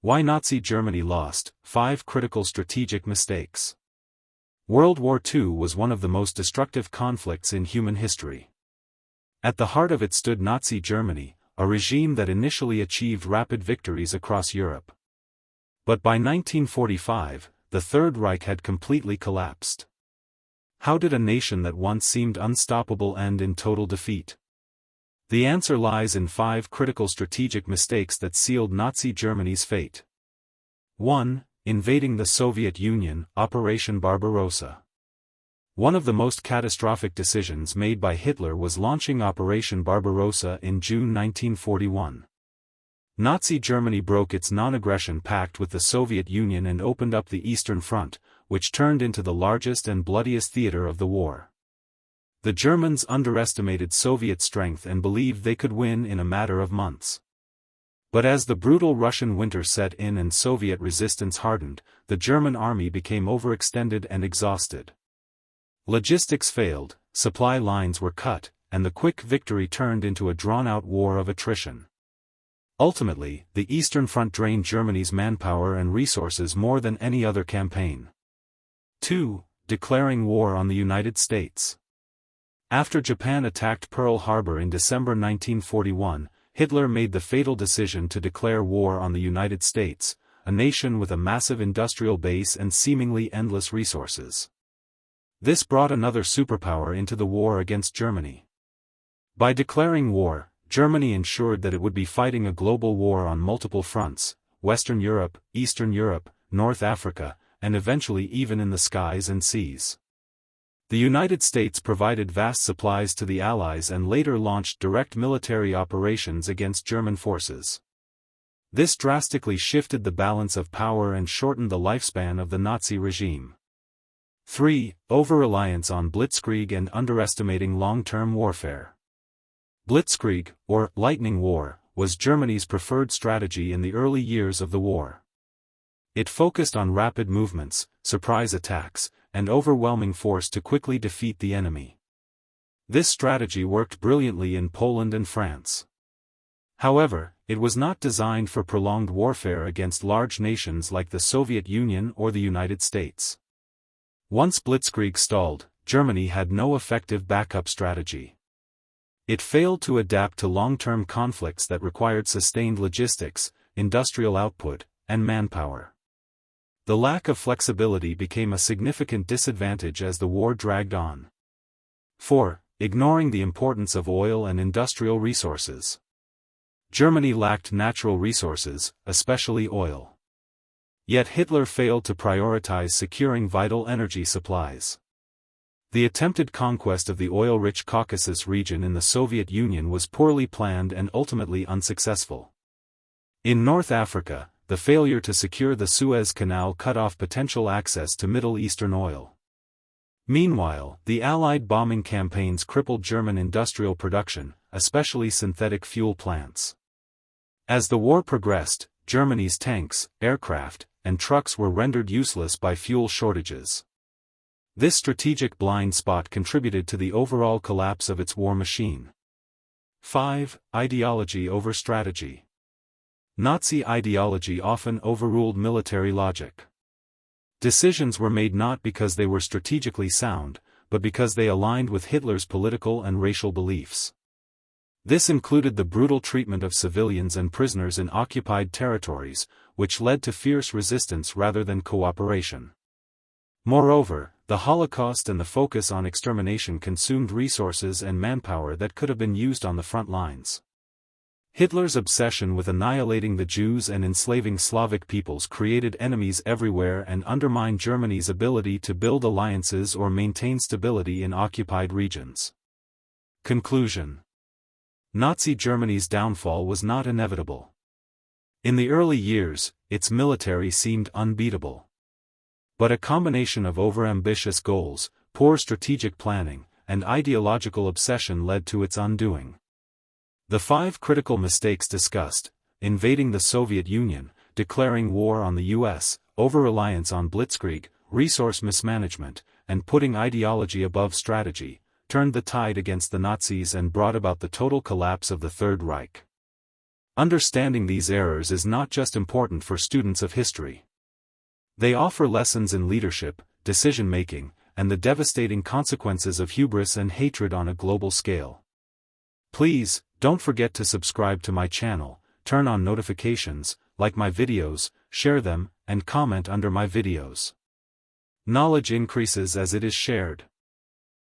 Why Nazi Germany lost, 5 critical strategic mistakes. World War II was one of the most destructive conflicts in human history. At the heart of it stood Nazi Germany, a regime that initially achieved rapid victories across Europe. But by 1945, the Third Reich had completely collapsed. How did a nation that once seemed unstoppable end in total defeat? The answer lies in 5 critical strategic mistakes that sealed Nazi Germany's fate. 1. Invading the Soviet Union, Operation Barbarossa. One of the most catastrophic decisions made by Hitler was launching Operation Barbarossa in June 1941. Nazi Germany broke its non-aggression pact with the Soviet Union and opened up the Eastern Front, which turned into the largest and bloodiest theater of the war. The Germans underestimated Soviet strength and believed they could win in a matter of months. But as the brutal Russian winter set in and Soviet resistance hardened, the German army became overextended and exhausted. Logistics failed, supply lines were cut, and the quick victory turned into a drawn-out war of attrition. Ultimately, the Eastern Front drained Germany's manpower and resources more than any other campaign. 2. Declaring war on the United States. After Japan attacked Pearl Harbor in December 1941, Hitler made the fatal decision to declare war on the United States, a nation with a massive industrial base and seemingly endless resources. This brought another superpower into the war against Germany. By declaring war, Germany ensured that it would be fighting a global war on multiple fronts: Western Europe, Eastern Europe, North Africa, and eventually even in the skies and seas. The United States provided vast supplies to the Allies and later launched direct military operations against German forces. This drastically shifted the balance of power and shortened the lifespan of the Nazi regime. 3. Over-reliance on blitzkrieg and underestimating long-term warfare. Blitzkrieg, or lightning war, was Germany's preferred strategy in the early years of the war. It focused on rapid movements, surprise attacks, and overwhelming force to quickly defeat the enemy. This strategy worked brilliantly in Poland and France. However, it was not designed for prolonged warfare against large nations like the Soviet Union or the United States. Once blitzkrieg stalled, Germany had no effective backup strategy. It failed to adapt to long-term conflicts that required sustained logistics, industrial output, and manpower. The lack of flexibility became a significant disadvantage as the war dragged on. 4. Ignoring the importance of oil and industrial resources. Germany lacked natural resources, especially oil. Yet Hitler failed to prioritize securing vital energy supplies. The attempted conquest of the oil-rich Caucasus region in the Soviet Union was poorly planned and ultimately unsuccessful. In North Africa, the failure to secure the Suez Canal cut off potential access to Middle Eastern oil. Meanwhile, the Allied bombing campaigns crippled German industrial production, especially synthetic fuel plants. As the war progressed, Germany's tanks, aircraft, and trucks were rendered useless by fuel shortages. This strategic blind spot contributed to the overall collapse of its war machine. 5. Ideology over strategy. Nazi ideology often overruled military logic. Decisions were made not because they were strategically sound, but because they aligned with Hitler's political and racial beliefs. This included the brutal treatment of civilians and prisoners in occupied territories, which led to fierce resistance rather than cooperation. Moreover, the Holocaust and the focus on extermination consumed resources and manpower that could have been used on the front lines. Hitler's obsession with annihilating the Jews and enslaving Slavic peoples created enemies everywhere and undermined Germany's ability to build alliances or maintain stability in occupied regions. Conclusion. Nazi Germany's downfall was not inevitable. In the early years, its military seemed unbeatable. But a combination of overambitious goals, poor strategic planning, and ideological obsession led to its undoing. The 5 critical mistakes discussed: invading the Soviet Union, declaring war on the US, over-reliance on blitzkrieg, resource mismanagement, and putting ideology above strategy, turned the tide against the Nazis and brought about the total collapse of the Third Reich. Understanding these errors is not just important for students of history. They offer lessons in leadership, decision-making, and the devastating consequences of hubris and hatred on a global scale. Please, don't forget to subscribe to my channel, turn on notifications, like my videos, share them, and comment under my videos. Knowledge increases as it is shared.